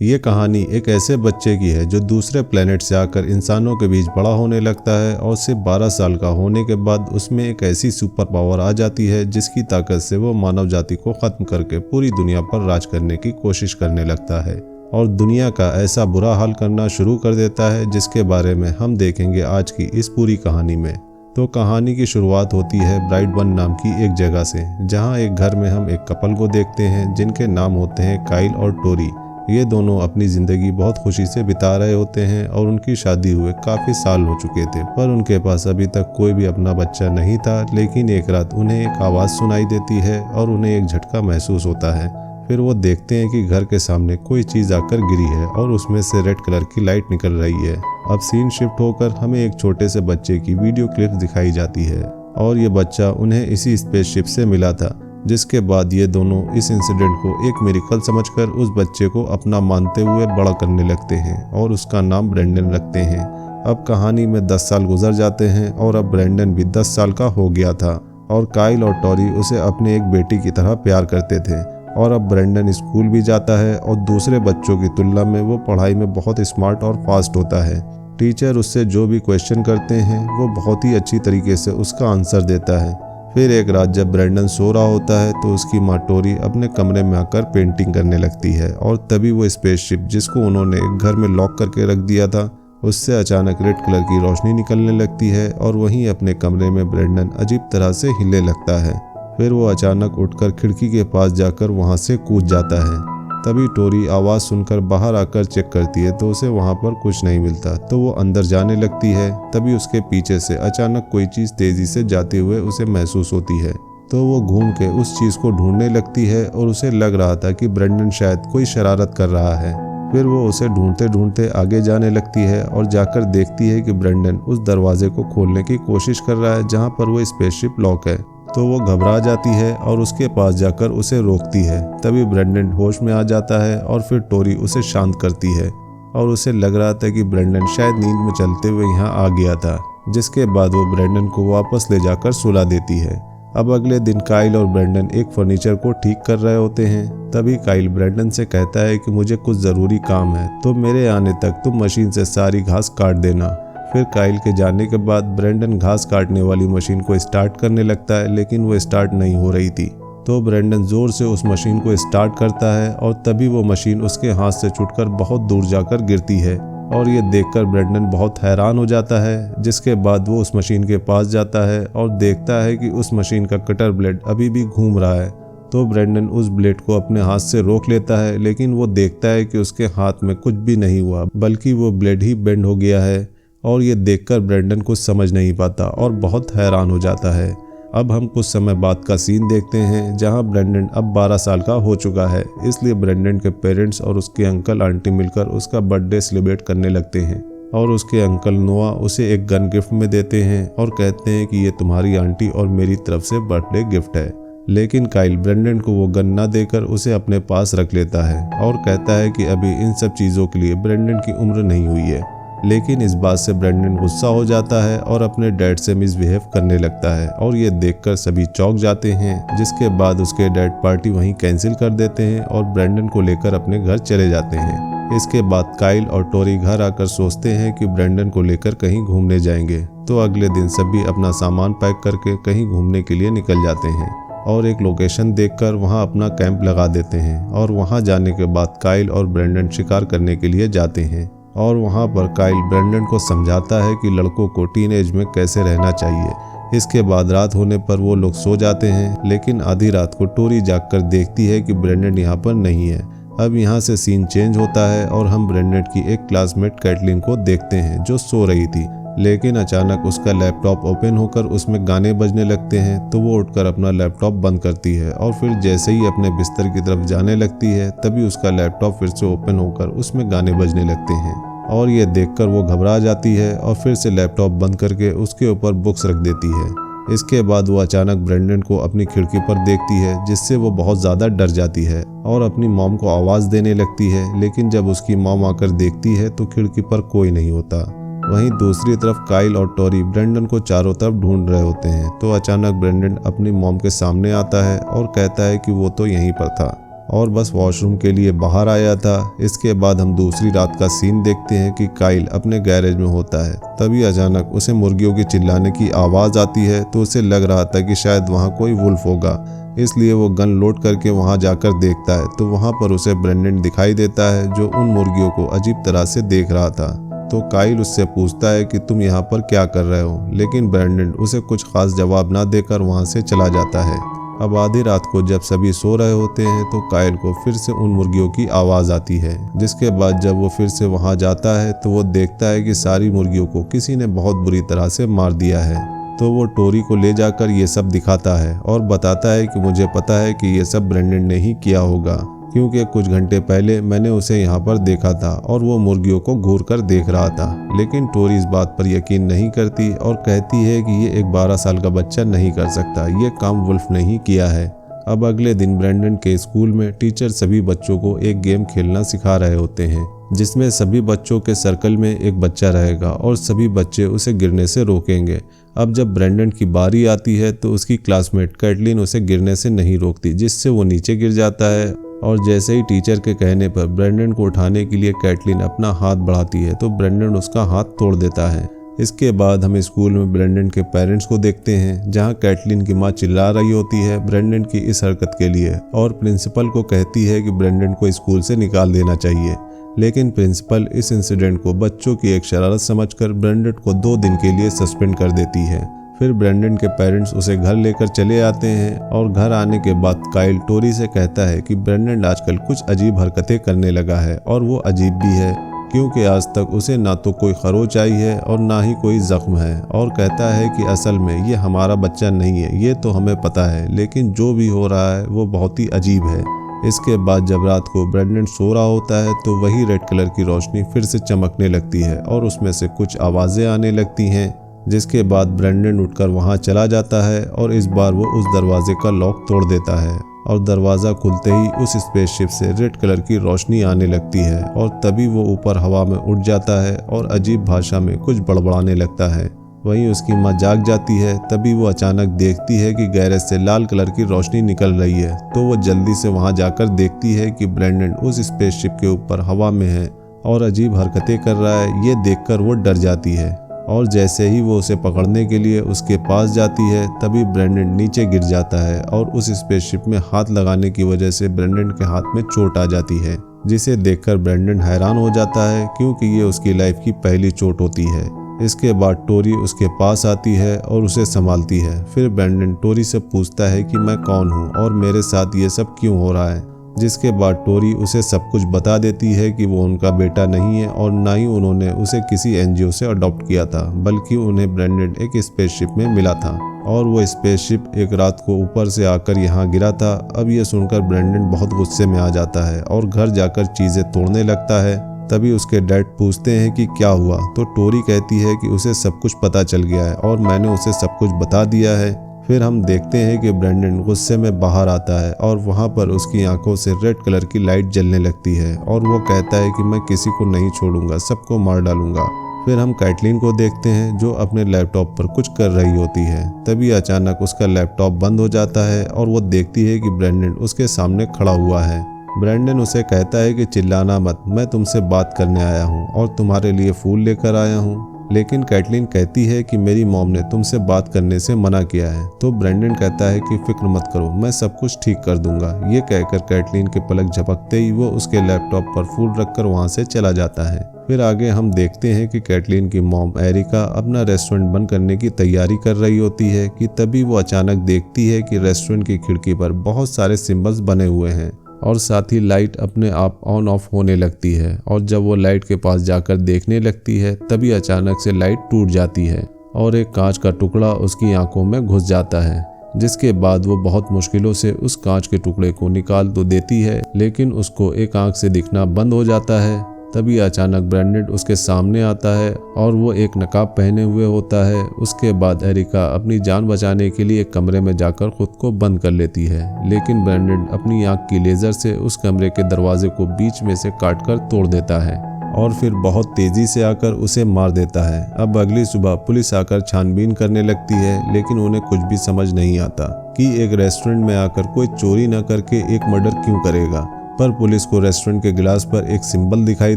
ये कहानी एक ऐसे बच्चे की है जो दूसरे प्लेनेट से आकर इंसानों के बीच बड़ा होने लगता है और सिर्फ 12 साल का होने के बाद उसमें एक ऐसी सुपर पावर आ जाती है जिसकी ताकत से वो मानव जाति को खत्म करके पूरी दुनिया पर राज करने की कोशिश करने लगता है और दुनिया का ऐसा बुरा हाल करना शुरू कर देता है जिसके बारे में हम देखेंगे आज की इस पूरी कहानी में। तो कहानी की शुरुआत होती है ब्राइटबर्न नाम की एक जगह से, जहाँ एक घर में हम एक कपल को देखते हैं जिनके नाम होते हैं काइल और टोरी। ये दोनों अपनी ज़िंदगी बहुत खुशी से बिता रहे होते हैं और उनकी शादी हुए काफ़ी साल हो चुके थे, पर उनके पास अभी तक कोई भी अपना बच्चा नहीं था। लेकिन एक रात उन्हें एक आवाज़ सुनाई देती है और उन्हें एक झटका महसूस होता है। फिर वो देखते हैं कि घर के सामने कोई चीज़ आकर गिरी है और उसमें से रेड कलर की लाइट निकल रही है। अब सीन शिफ्ट होकर हमें एक छोटे से बच्चे की वीडियो क्लिप दिखाई जाती है और ये बच्चा उन्हें इसी स्पेसशिप से मिला था। जिसके बाद ये दोनों इस इंसिडेंट को एक मिरेकल समझकर उस बच्चे को अपना मानते हुए बड़ा करने लगते हैं और उसका नाम ब्रेंडन रखते हैं। अब कहानी में 10 साल गुजर जाते हैं और अब ब्रेंडन भी 10 साल का हो गया था और काइल और टोरी उसे अपने एक बेटी की तरह प्यार करते थे। और अब ब्रेंडन स्कूल भी जाता है और दूसरे बच्चों की तुलना में वो पढ़ाई में बहुत स्मार्ट और फास्ट होता है। टीचर उससे जो भी क्वेश्चन करते हैं वो बहुत ही अच्छी तरीके से उसका आंसर देता है। फिर एक रात जब ब्रेंडन सो रहा होता है तो उसकी माँ टोरी अपने कमरे में आकर पेंटिंग करने लगती है और तभी वो स्पेसशिप जिसको उन्होंने एक घर में लॉक करके रख दिया था उससे अचानक रेड कलर की रोशनी निकलने लगती है और वहीं अपने कमरे में ब्रेंडन अजीब तरह से हिले लगता है। फिर वो अचानक उठकर खिड़की के पास जाकर वहाँ से कूद जाता है। तभी टोरी आवाज़ सुनकर बाहर आकर चेक करती है तो उसे वहाँ पर कुछ नहीं मिलता, तो वो अंदर जाने लगती है। तभी उसके पीछे से अचानक कोई चीज़ तेज़ी से जाते हुए उसे महसूस होती है, तो वो घूम के उस चीज़ को ढूंढने लगती है और उसे लग रहा था कि ब्रेंडन शायद कोई शरारत कर रहा है। फिर वो उसे ढूंढते ढूंढते आगे जाने लगती है और जाकर देखती है कि ब्रेंडन उस दरवाजे को खोलने की कोशिश कर रहा है जहाँ पर वो स्पेसशिप लॉक है। तो वो घबरा जाती है और उसके पास जाकर उसे रोकती है। तभी ब्रेंडन होश में आ जाता है और फिर टोरी उसे शांत करती है और उसे लग रहा था कि ब्रेंडन शायद नींद में चलते हुए यहाँ आ गया था, जिसके बाद वो ब्रेंडन को वापस ले जाकर सुला देती है। अब अगले दिन काइल और ब्रेंडन एक फर्नीचर को ठीक कर रहे होते हैं। तभी काइल ब्रेंडन से कहता है कि मुझे कुछ ज़रूरी काम है, तो मेरे आने तक तुम मशीन से सारी घास काट देना। फिर काइल के जाने के बाद ब्रेंडन घास काटने वाली मशीन को स्टार्ट करने लगता है, लेकिन वो स्टार्ट नहीं हो रही थी। तो ब्रेंडन जोर से उस मशीन को स्टार्ट करता है और तभी वो मशीन उसके हाथ से छूटकर बहुत दूर जाकर गिरती है और ये देखकर ब्रेंडन बहुत हैरान हो जाता है। जिसके बाद वो उस मशीन के पास जाता है और देखता है कि उस मशीन का कटर ब्लेड अभी भी घूम रहा है। तो ब्रेंडन उस ब्लेड को अपने हाथ से रोक लेता है, लेकिन वो देखता है कि उसके हाथ में कुछ भी नहीं हुआ, बल्कि वो ब्लेड ही बेंड हो गया है। और ये देखकर ब्रेंडन कुछ समझ नहीं पाता और बहुत हैरान हो जाता है। अब हम कुछ समय बाद का सीन देखते हैं जहां ब्रेंडन अब 12 साल का हो चुका है, इसलिए ब्रेंडन के पेरेंट्स और उसके अंकल आंटी मिलकर उसका बर्थडे सेलिब्रेट करने लगते हैं और उसके अंकल नोआ उसे एक गन गिफ्ट में देते हैं और कहते हैं कि ये तुम्हारी आंटी और मेरी तरफ से बर्थडे गिफ्ट है। लेकिन काइल ब्रेंडन को वो गन ना देकर उसे अपने पास रख लेता है और कहता है कि अभी इन सब चीज़ों के लिए ब्रेंडन की उम्र नहीं हुई है। लेकिन इस बात से ब्रेंडन गुस्सा हो जाता है और अपने डैड से मिसबिहेव करने लगता है और ये देखकर सभी चौंक जाते हैं। जिसके बाद उसके डैड पार्टी वहीं कैंसिल कर देते हैं और ब्रेंडन को लेकर अपने घर चले जाते हैं। इसके बाद काइल और टोरी घर आकर सोचते हैं कि ब्रेंडन को लेकर कहीं घूमने जाएंगे। तो अगले दिन सभी अपना सामान पैक करके कहीं घूमने के लिए निकल जाते हैं और एक लोकेशन देखकर वहां अपना कैंप लगा देते हैं। और वहां जाने के बाद काइल और ब्रेंडन शिकार करने के लिए जाते हैं और वहां पर काइल ब्रेंडन को समझाता है कि लड़कों को टीनेज में कैसे रहना चाहिए। इसके बाद रात होने पर वो लोग सो जाते हैं, लेकिन आधी रात को टोरी जागकर देखती है कि ब्रेंडन यहाँ पर नहीं है। अब यहाँ से सीन चेंज होता है और हम ब्रेंडन की एक क्लासमेट कैटलिन को देखते हैं जो सो रही थी, लेकिन अचानक उसका लैपटॉप ओपन होकर उसमें गाने बजने लगते हैं। तो वो उठकर अपना लैपटॉप बंद करती है और फिर जैसे ही अपने बिस्तर की तरफ जाने लगती है तभी उसका लैपटॉप फिर से ओपन होकर उसमें गाने बजने लगते हैं और ये देखकर वो घबरा जाती है और फिर से लैपटॉप बंद करके उसके ऊपर बुक्स रख देती है। इसके बाद वो अचानक ब्रेंडन को अपनी खिड़की पर देखती है, जिससे वो बहुत ज़्यादा डर जाती है और अपनी मॉम को आवाज़ देने लगती है। लेकिन जब उसकी मॉम आकर देखती है तो खिड़की पर कोई नहीं होता। वहीं दूसरी तरफ काइल और टोरी ब्रेंडन को चारों तरफ ढूंढ रहे होते हैं। तो अचानक ब्रेंडन अपनी मॉम के सामने आता है और कहता है कि वो तो यहीं पर था और बस वॉशरूम के लिए बाहर आया था। इसके बाद हम दूसरी रात का सीन देखते हैं कि काइल अपने गैरेज में होता है। तभी अचानक उसे मुर्गियों के चिल्लाने की आवाज़ आती है, तो उसे लग रहा था कि शायद वहाँ कोई वुल्फ होगा, इसलिए वो गन लोड करके वहाँ जाकर देखता है। तो वहाँ पर उसे ब्रेंडन दिखाई देता है, जो उन मुर्गियों को अजीब तरह से देख रहा था। तो काइल उससे पूछता है कि तुम यहाँ पर क्या कर रहे हो, लेकिन ब्रेंडन उसे कुछ खास जवाब ना देकर वहाँ से चला जाता है। अब आधी रात को जब सभी सो रहे होते हैं तो काइल को फिर से उन मुर्गियों की आवाज़ आती है, जिसके बाद जब वो फिर से वहाँ जाता है तो वो देखता है कि सारी मुर्गियों को किसी ने बहुत बुरी तरह से मार दिया है। तो वो टोरी को ले जाकर ये सब दिखाता है और बताता है कि मुझे पता है कि ये सब ब्रेंडन ने ही किया होगा, क्योंकि कुछ घंटे पहले मैंने उसे यहाँ पर देखा था और वो मुर्गियों को घूर कर देख रहा था। लेकिन टोरी इस बात पर यकीन नहीं करती और कहती है कि ये एक 12 साल का बच्चा नहीं कर सकता, ये काम वुल्फ ने ही किया है। अब अगले दिन ब्रेंडन के स्कूल में टीचर सभी बच्चों को एक गेम खेलना सिखा रहे होते हैं, जिसमें सभी बच्चों के सर्कल में एक बच्चा रहेगा और सभी बच्चे उसे गिरने से रोकेंगे। अब जब ब्रेंडन की बारी आती है तो उसकी क्लासमेट कैटलिन उसे गिरने से नहीं रोकती, जिससे वो नीचे गिर जाता है। और जैसे ही टीचर के कहने पर ब्रेंडन को उठाने के लिए कैटलिन अपना हाथ बढ़ाती है तो ब्रेंडन उसका हाथ तोड़ देता है। इसके बाद हम स्कूल में ब्रेंडन के पेरेंट्स को देखते हैं, जहां कैटलिन की मां चिल्ला रही होती है ब्रेंडन की इस हरकत के लिए और प्रिंसिपल को कहती है कि ब्रेंडन को स्कूल से निकाल देना चाहिए। लेकिन प्रिंसिपल इस इंसिडेंट को बच्चों की एक शरारत समझकर ब्रेंडन को 2 दिन के लिए सस्पेंड कर देती है। फिर ब्रेंडन के पेरेंट्स उसे घर लेकर चले आते हैं और घर आने के बाद काइल टोरी से कहता है कि ब्रेंडन आजकल कुछ अजीब हरकतें करने लगा है और वो अजीब भी है, क्योंकि आज तक उसे ना तो कोई खरोच आई है और ना ही कोई जख्म है। और कहता है कि असल में ये हमारा बच्चा नहीं है, ये तो हमें पता है, लेकिन जो भी हो रहा है वो बहुत ही अजीब है। इसके बाद जब रात को ब्रेंडन सो रहा होता है तो वही रेड कलर की रोशनी फिर से चमकने लगती है और उसमें से कुछ आवाज़ें आने लगती हैं, जिसके बाद ब्रेंडन उठकर वहां चला जाता है और इस बार वो उस दरवाजे का लॉक तोड़ देता है और दरवाज़ा खुलते ही उस स्पेसशिप से रेड कलर की रोशनी आने लगती है और तभी वो ऊपर हवा में उड़ जाता है और अजीब भाषा में कुछ बड़बड़ाने लगता है। वहीं उसकी माँ जाग जाती है। तभी वो अचानक देखती है कि गैरेज से लाल कलर की रोशनी निकल रही है, तो वो जल्दी से वहां जाकर देखती है कि ब्रेंडन उस स्पेसशिप के ऊपर हवा में है और अजीब हरकतें कर रहा है। ये देखकर वो डर जाती है और जैसे ही वो उसे पकड़ने के लिए उसके पास जाती है तभी ब्रेंडन नीचे गिर जाता है और उस स्पेसशिप में हाथ लगाने की वजह से ब्रेंडन के हाथ में चोट आ जाती है, जिसे देखकर ब्रेंडन हैरान हो जाता है, क्योंकि ये उसकी लाइफ की पहली चोट होती है। इसके बाद टोरी उसके पास आती है और उसे संभालती है। फिर ब्रेंडन टोरी से पूछता है कि मैं कौन हूँ और मेरे साथ ये सब क्यों हो रहा है, जिसके बाद टोरी उसे सब कुछ बता देती है कि वो उनका बेटा नहीं है और ना ही उन्होंने उसे किसी एनजीओ से अडॉप्ट किया था, बल्कि उन्हें ब्रेंडन एक स्पेसशिप में मिला था और वो स्पेसशिप एक रात को ऊपर से आकर यहाँ गिरा था। अब ये सुनकर ब्रेंडन बहुत गुस्से में आ जाता है और घर जाकर चीज़ें तोड़ने लगता है। तभी उसके डैड पूछते हैं कि क्या हुआ, तो टोरी कहती है कि उसे सब कुछ पता चल गया है और मैंने उसे सब कुछ बता दिया है। फिर हम देखते हैं कि ब्रेंडन गुस्से में बाहर आता है और वहाँ पर उसकी आंखों से रेड कलर की लाइट जलने लगती है और वो कहता है कि मैं किसी को नहीं छोड़ूंगा, सबको मार डालूंगा। फिर हम कैटलिन को देखते हैं जो अपने लैपटॉप पर कुछ कर रही होती है। तभी अचानक उसका लैपटॉप बंद हो जाता है और वो देखती है कि ब्रेंडन उसके सामने खड़ा हुआ है। ब्रेंडन उसे कहता है कि चिल्लाना मत, मैं तुमसे बात करने आया हूँ और तुम्हारे लिए फूल लेकर आया हूँ। लेकिन कैटलिन कहती है कि मेरी मॉम ने तुमसे बात करने से मना किया है। तो ब्रेंडन कहता है कि फिक्र मत करो, मैं सब कुछ ठीक कर दूंगा। ये कहकर कैटलिन के पलक झपकते ही वो उसके लैपटॉप पर फूल रखकर वहां से चला जाता है। फिर आगे हम देखते हैं कि कैटलिन की मॉम एरिका अपना रेस्टोरेंट बंद करने की तैयारी कर रही होती है कि तभी वो अचानक देखती है कि रेस्टोरेंट की खिड़की पर बहुत सारे सिंबल्स बने हुए हैं और साथ ही लाइट अपने आप ऑन ऑफ होने लगती है। और जब वो लाइट के पास जाकर देखने लगती है तभी अचानक से लाइट टूट जाती है और एक कांच का टुकड़ा उसकी आंखों में घुस जाता है, जिसके बाद वो बहुत मुश्किलों से उस कांच के टुकड़े को निकाल तो देती है, लेकिन उसको एक आंख से दिखना बंद हो जाता है। तभी अचानक ब्रेंडन उसके सामने आता है और वो एक नकाब पहने हुए होता है। उसके बाद एरिका अपनी जान बचाने के लिए एक कमरे में जाकर खुद को बंद कर लेती है, लेकिन ब्रेंडन अपनी आंख की लेजर से उस कमरे के दरवाजे को बीच में से काटकर तोड़ देता है और फिर बहुत तेजी से आकर उसे मार देता है। अब अगली सुबह पुलिस आकर छानबीन करने लगती है, लेकिन उन्हें कुछ भी समझ नहीं आता कि एक रेस्टोरेंट में आकर कोई चोरी न करके एक मर्डर क्यों करेगा। पर पुलिस को रेस्टोरेंट के गिलास पर एक सिंबल दिखाई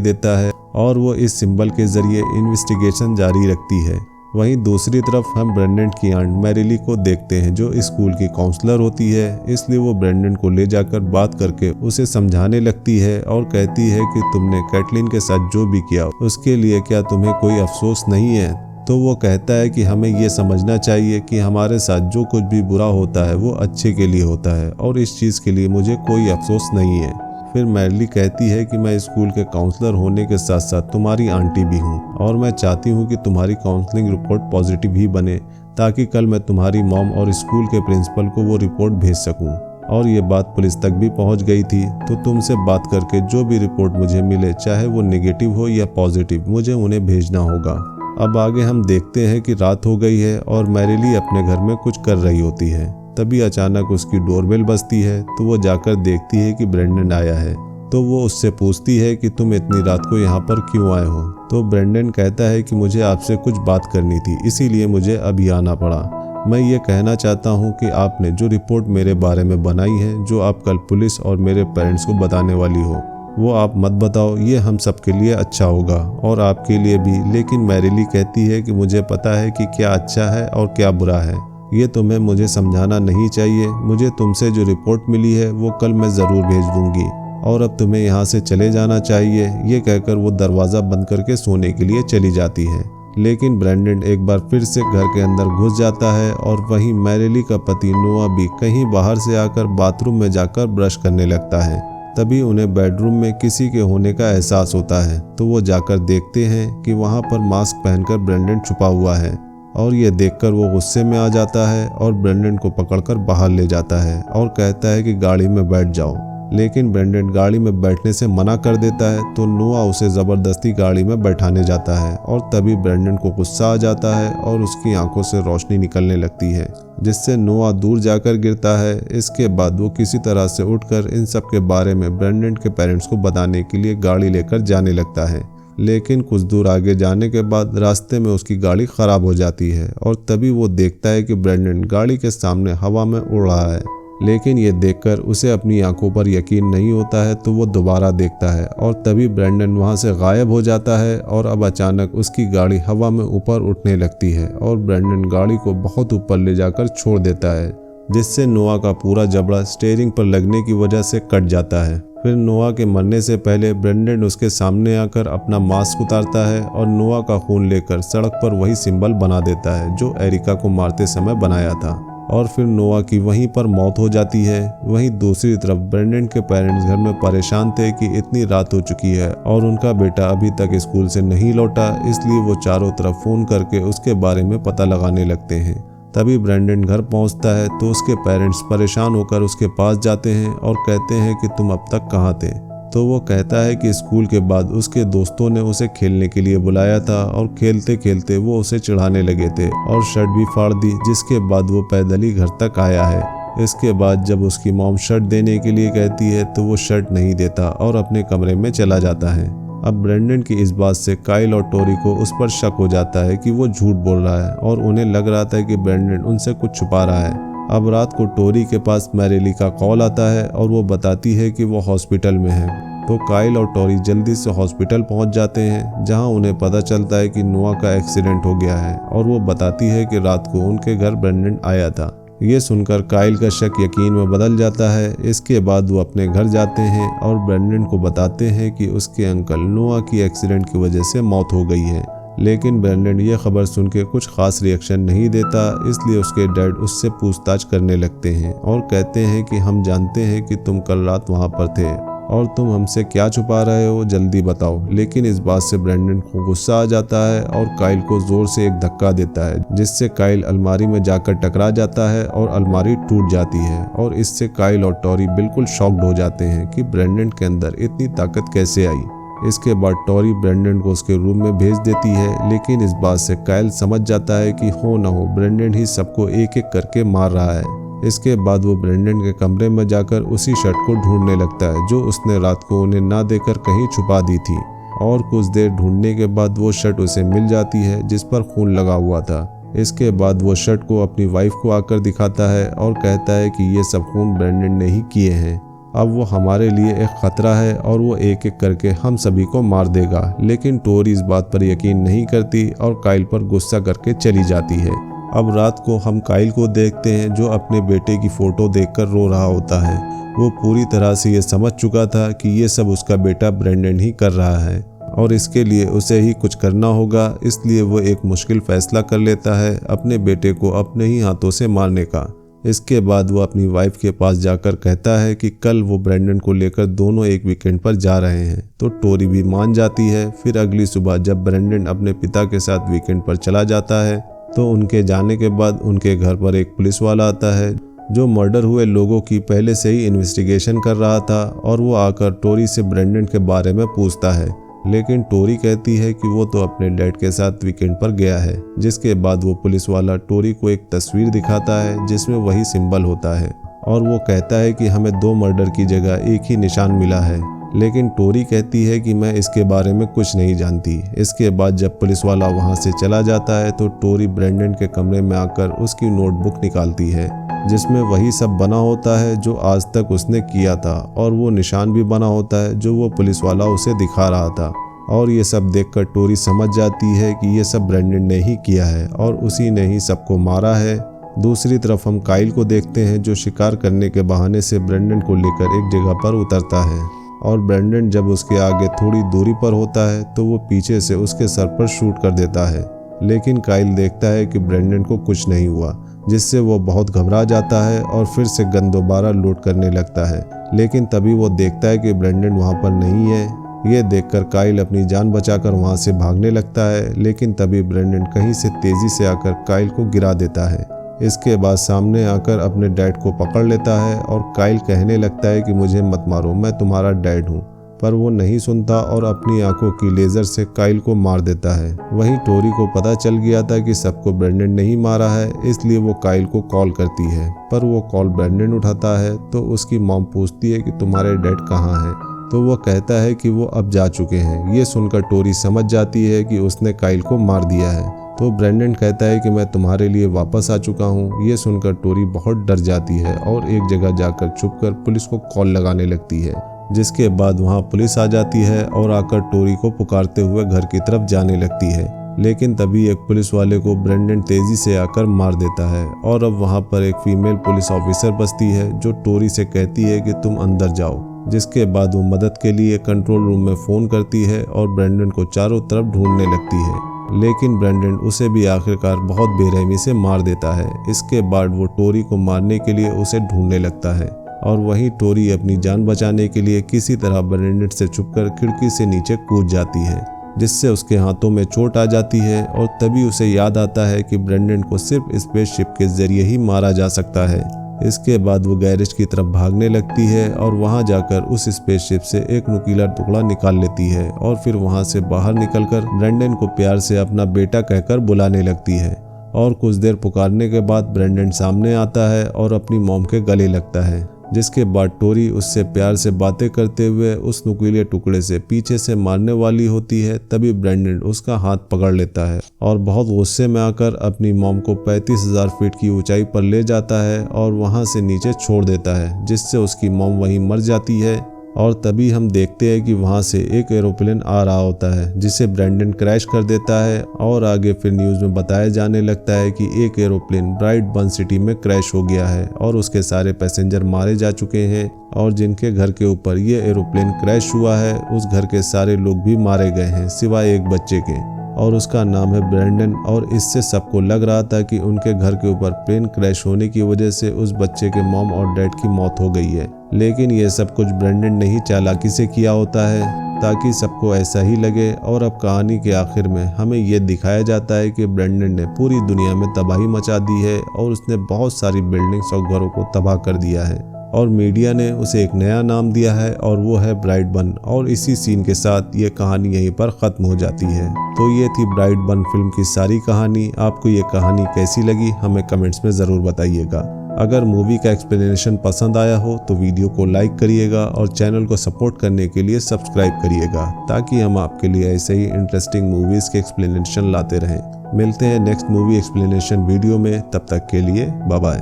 देता है और वो इस सिंबल के जरिए इन्वेस्टिगेशन जारी रखती है। वहीं दूसरी तरफ हम ब्रेंडन की आंट मैरिली को देखते हैं, जो स्कूल की काउंसलर होती है। इसलिए वो ब्रेंडन को ले जाकर बात करके उसे समझाने लगती है और कहती है कि तुमने कैटलीन के साथ जो भी किया उसके लिए क्या तुम्हें कोई अफसोस नहीं है। तो वो कहता है कि हमें ये समझना चाहिए कि हमारे साथ जो कुछ भी बुरा होता है वो अच्छे के लिए होता है और इस चीज़ के लिए मुझे कोई अफसोस नहीं है। फिर मैरिली कहती है कि मैं स्कूल के काउंसलर होने के साथ साथ तुम्हारी आंटी भी हूँ और मैं चाहती हूँ कि तुम्हारी काउंसलिंग रिपोर्ट पॉजिटिव ही बने, ताकि कल मैं तुम्हारी मॉम और स्कूल के प्रिंसिपल को वो रिपोर्ट भेज सकूँ। और ये बात पुलिस तक भी पहुँच गई थी, तो तुमसे बात करके जो भी रिपोर्ट मुझे मिले, चाहे वो नेगेटिव हो या पॉजिटिव, मुझे उन्हें भेजना होगा। अब आगे हम देखते हैं कि रात हो गई है और मैरिली अपने घर में कुछ कर रही होती है। तभी अचानक उसकी डोरबेल बजती है, तो वो जाकर देखती है कि ब्रेंडन आया है। तो वो उससे पूछती है कि तुम इतनी रात को यहाँ पर क्यों आए हो। तो ब्रेंडन कहता है कि मुझे आपसे कुछ बात करनी थी, इसीलिए मुझे अभी आना पड़ा। मैं ये कहना चाहता हूँ कि आपने जो रिपोर्ट मेरे बारे में बनाई है, जो आप कल पुलिस और मेरे पेरेंट्स को बताने वाली हो, वो आप मत बताओ। ये हम सबके लिए अच्छा होगा और आपके लिए भी। लेकिन मैरिली कहती है कि मुझे पता है कि क्या अच्छा है और क्या बुरा है, ये तुम्हें मुझे समझाना नहीं चाहिए। मुझे तुमसे जो रिपोर्ट मिली है वो कल मैं ज़रूर भेज दूंगी और अब तुम्हें यहाँ से चले जाना चाहिए। ये कहकर वो दरवाज़ा बंद करके सोने के लिए चली जाती है। लेकिन ब्रेंडन एक बार फिर से घर के अंदर घुस जाता है और वहीं मैरिली का पति नोआ भी कहीं बाहर से आकर बाथरूम में जाकर ब्रश करने लगता है। तभी उन्हें बेडरूम में किसी के होने का एहसास होता है, तो वो जाकर देखते हैं कि वहाँ पर मास्क पहनकर ब्रेंडन छुपा हुआ है और ये देखकर वो गुस्से में आ जाता है और ब्रेंडन को पकड़कर बाहर ले जाता है और कहता है कि गाड़ी में बैठ जाओ। लेकिन ब्रेंडन गाड़ी में बैठने से मना कर देता है, तो नोआ उसे ज़बरदस्ती गाड़ी में बैठाने जाता है और तभी ब्रेंडन को गुस्सा आ जाता है और उसकी आंखों से रोशनी निकलने लगती है, जिससे नोआ दूर जाकर गिरता है। इसके बाद वो किसी तरह से उठकर इन सब के बारे में ब्रेंडन के पेरेंट्स को बताने के लिए गाड़ी लेकर जाने लगता है। लेकिन कुछ दूर आगे जाने के बाद रास्ते में उसकी गाड़ी ख़राब हो जाती है और तभी वो देखता है कि ब्रेंडन गाड़ी के सामने हवा में उड़ रहा है। लेकिन ये देखकर उसे अपनी आंखों पर यकीन नहीं होता है, तो वो दोबारा देखता है और तभी ब्रेंडन वहाँ से गायब हो जाता है और अब अचानक उसकी गाड़ी हवा में ऊपर उठने लगती है और ब्रेंडन गाड़ी को बहुत ऊपर ले जाकर छोड़ देता है, जिससे नोआ का पूरा जबड़ा स्टीयरिंग पर लगने की वजह से कट जाता है। फिर नोआ के मरने से पहले ब्रेंडन उसके सामने आकर अपना मास्क उतारता है और नोआ का खून लेकर सड़क पर वही सिंबल बना देता है जो एरिका को मारते समय बनाया था, और फिर नोआ की वहीं पर मौत हो जाती है। वहीं दूसरी तरफ ब्रेंडन के पेरेंट्स घर में परेशान थे कि इतनी रात हो चुकी है और उनका बेटा अभी तक स्कूल से नहीं लौटा, इसलिए वो चारों तरफ फ़ोन करके उसके बारे में पता लगाने लगते हैं। तभी ब्रेंडन घर पहुंचता है तो उसके पेरेंट्स परेशान होकर उसके पास जाते हैं और कहते हैं कि तुम अब तक कहाँ थे। तो वो कहता है कि स्कूल के बाद उसके दोस्तों ने उसे खेलने के लिए बुलाया था और खेलते खेलते वो उसे चिढ़ाने लगे थे और शर्ट भी फाड़ दी, जिसके बाद वो पैदल ही घर तक आया है। इसके बाद जब उसकी मॉम शर्ट देने के लिए कहती है तो वो शर्ट नहीं देता और अपने कमरे में चला जाता है। अब ब्रेंडन की इस बात से काइल और टोरी को उस पर शक हो जाता है कि वो झूठ बोल रहा है और उन्हें लग रहा था कि ब्रेंडन उनसे कुछ छुपा रहा है। अब रात को टोरी के पास मैरिली का कॉल आता है और वो बताती है कि वो हॉस्पिटल में है। तो काइल और टोरी जल्दी से हॉस्पिटल पहुंच जाते हैं, जहां उन्हें पता चलता है कि नोआ का एक्सीडेंट हो गया है और वो बताती है कि रात को उनके घर ब्रेंडन आया था। ये सुनकर काइल का शक यकीन में बदल जाता है। इसके बाद वो अपने घर जाते हैं और ब्रेंडन को बताते हैं कि उसके अंकल नोआ की एक्सीडेंट की वजह से मौत हो गई है। लेकिन ब्रेंडन ये खबर सुन के कुछ खास रिएक्शन नहीं देता, इसलिए उसके डैड उससे पूछताछ करने लगते हैं और कहते हैं कि हम जानते हैं कि तुम कल रात वहाँ पर थे और तुम हमसे क्या छुपा रहे हो, जल्दी बताओ। लेकिन इस बात से ब्रेंडन को गुस्सा आ जाता है और काइल को जोर से एक धक्का देता है, जिससे काइल अलमारी में जाकर टकरा जाता है और अलमारी टूट जाती है। और इससे काइल और टोरी बिल्कुल शॉक्ड हो जाते हैं कि ब्रेंडन के अंदर इतनी ताकत कैसे आई। इसके बाद टोरी ब्रेंडन को उसके रूम में भेज देती है, लेकिन इस बात से काइल समझ जाता है कि हो न हो ब्रेंडन ही सबको एक एक करके मार रहा है। इसके बाद वो ब्रेंडन के कमरे में जाकर उसी शर्ट को ढूंढने लगता है जो उसने रात को उन्हें ना देकर कहीं छुपा दी थी। और कुछ देर ढूंढने के बाद वो शर्ट उसे मिल जाती है जिस पर खून लगा हुआ था। इसके बाद वो शर्ट को अपनी वाइफ को आकर दिखाता है और कहता है कि ये सब खून ब्रेंडन ने ही किए हैं। अब वो हमारे लिए एक खतरा है और वो एक एक करके हम सभी को मार देगा। लेकिन टोरी इस बात पर यकीन नहीं करती और काइल पर गुस्सा करके चली जाती है। अब रात को हम काइल को देखते हैं जो अपने बेटे की फोटो देखकर रो रहा होता है। वो पूरी तरह से ये समझ चुका था कि ये सब उसका बेटा ब्रेंडन ही कर रहा है और इसके लिए उसे ही कुछ करना होगा। इसलिए वो एक मुश्किल फैसला कर लेता है अपने बेटे को अपने ही हाथों से मारने का। इसके बाद वो अपनी वाइफ के पास जाकर कहता है कि कल वो ब्रेंडन को लेकर दोनों एक वीकेंड पर जा रहे हैं। तो टोरी भी मान जाती है। फिर अगली सुबह जब ब्रेंडन अपने पिता के साथ वीकेंड पर चला जाता है तो उनके जाने के बाद उनके घर पर एक पुलिस वाला आता है जो मर्डर हुए लोगों की पहले से ही इन्वेस्टिगेशन कर रहा था और वो आकर टोरी से ब्रेंडन के बारे में पूछता है। लेकिन टोरी कहती है कि वो तो अपने डैड के साथ वीकेंड पर गया है। जिसके बाद वो पुलिस वाला टोरी को एक तस्वीर दिखाता है जिसमें वही सिंबल होता है और वो कहता है कि हमें 2 मर्डर की जगह एक ही निशान मिला है। लेकिन टोरी कहती है कि मैं इसके बारे में कुछ नहीं जानती। इसके बाद जब पुलिस वाला वहां से चला जाता है तो टोरी ब्रेंडन के कमरे में आकर उसकी नोटबुक निकालती है जिसमें वही सब बना होता है जो आज तक उसने किया था और वो निशान भी बना होता है जो वो पुलिस वाला उसे दिखा रहा था। और ये सब देखकर टोरी समझ जाती है कि ये सब ब्रेंडन ने ही किया है और उसी ने ही सबको मारा है। दूसरी तरफ हम काइल को देखते हैं जो शिकार करने के बहाने से ब्रेंडन को लेकर एक जगह पर उतरता है और ब्रेंडन जब उसके आगे थोड़ी दूरी पर होता है तो वो पीछे से उसके सर पर शूट कर देता है। लेकिन काइल देखता है कि ब्रेंडन को कुछ नहीं हुआ जिससे वो बहुत घबरा जाता है और फिर से गन दोबारा लोड करने लगता है। लेकिन तभी वो देखता है कि ब्रेंडन वहाँ पर नहीं है। ये देखकर काइल अपनी जान बचाकर वहाँ से भागने लगता है। लेकिन तभी ब्रेंडन कहीं से तेजी से आकर काइल को गिरा देता है। इसके बाद सामने आकर अपने डैड को पकड़ लेता है और काइल कहने लगता है कि मुझे मत मारो, मैं तुम्हारा डैड हूँ। पर वो नहीं सुनता और अपनी आंखों की लेजर से काइल को मार देता है। वहीं टोरी को पता चल गया था कि सबको ब्रेंडन ने ही मारा है, इसलिए वो काइल को कॉल करती है। पर वो कॉल ब्रेंडन उठाता है तो उसकी मॉम पूछती है कि तुम्हारे डैड कहाँ हैं। तो वो कहता है कि वो अब जा चुके हैं। ये सुनकर टोरी समझ जाती है कि उसने काइल को मार दिया है। तो ब्रेंडन कहता है कि मैं तुम्हारे लिए वापस आ चुका हूँ। ये सुनकर टोरी बहुत डर जाती है और एक जगह जाकर छुपकर पुलिस को कॉल लगाने लगती है। जिसके बाद वहाँ पुलिस आ जाती है और आकर टोरी को पुकारते हुए घर की तरफ जाने लगती है। लेकिन तभी एक पुलिस वाले को ब्रेंडन तेजी से आकर मार देता है और अब वहाँ पर एक फीमेल पुलिस ऑफिसर बसती है जो टोरी से कहती है कि तुम अंदर जाओ। जिसके बाद वो मदद के लिए कंट्रोल रूम में फ़ोन करती है और ब्रेंडन को चारों तरफ ढूंढने लगती है। लेकिन ब्रेंडन उसे भी आखिरकार बहुत बेरहमी से मार देता है। इसके बाद वो टोरी को मारने के लिए उसे ढूंढने लगता है और वहीं टोरी अपनी जान बचाने के लिए किसी तरह ब्रेंडन से छुपकर खिड़की से नीचे कूद जाती है जिससे उसके हाथों में चोट आ जाती है। और तभी उसे याद आता है कि ब्रेंडन को सिर्फ स्पेसशिप के जरिए ही मारा जा सकता है। इसके बाद वो गैरेज की तरफ भागने लगती है और वहां जाकर उस स्पेसशिप से एक नुकीला टुकड़ा निकाल लेती है और फिर वहां से बाहर निकलकर ब्रेंडन को प्यार से अपना बेटा कहकर बुलाने लगती है। और कुछ देर पुकारने के बाद ब्रेंडन सामने आता है और अपनी मॉम के गले लगता है। जिसके बाद टोरी उससे प्यार से बातें करते हुए उस नुकीले टुकड़े से पीछे से मारने वाली होती है। तभी ब्रेंडन उसका हाथ पकड़ लेता है और बहुत गुस्से में आकर अपनी मॉम को 35,000 फीट की ऊंचाई पर ले जाता है और वहां से नीचे छोड़ देता है जिससे उसकी मॉम वहीं मर जाती है। और तभी हम देखते हैं कि वहां से एक एरोप्लेन आ रहा होता है जिसे ब्रेंडन क्रैश कर देता है। और आगे फिर न्यूज़ में बताया जाने लगता है कि एक एरोप्लेन ब्राइट बन सिटी में क्रैश हो गया है और उसके सारे पैसेंजर मारे जा चुके हैं और जिनके घर के ऊपर ये एरोप्लेन क्रैश हुआ है उस घर के सारे लोग भी मारे गए हैं सिवाय एक बच्चे के और उसका नाम है ब्रेंडन। और इससे सबको लग रहा था कि उनके घर के ऊपर प्लेन क्रैश होने की वजह से उस बच्चे के मॉम और डैड की मौत हो गई है। लेकिन ये सब कुछ ब्रेंडन ने ही चालाकी से किया होता है ताकि सबको ऐसा ही लगे। और अब कहानी के आखिर में हमें ये दिखाया जाता है कि ब्रेंडन ने पूरी दुनिया में तबाही मचा दी है और उसने बहुत सारी बिल्डिंग्स और घरों को तबाह कर दिया है और मीडिया ने उसे एक नया नाम दिया है और वो है ब्राइट बन। और इसी सीन के साथ ये कहानी यहीं पर ख़त्म हो जाती है। तो ये थी ब्राइट बन फिल्म की सारी कहानी। आपको ये कहानी कैसी लगी हमें कमेंट्स में ज़रूर बताइएगा। अगर मूवी का एक्सप्लेनेशन पसंद आया हो तो वीडियो को लाइक करिएगा और चैनल को सपोर्ट करने के लिए सब्सक्राइब करिएगा, ताकि हम आपके लिए ऐसे ही इंटरेस्टिंग मूवीज़ के एक्सप्लेनेशन लाते रहें। मिलते हैं नेक्स्ट मूवी एक्सप्लेनेशन वीडियो में, तब तक के लिए बाय बाय।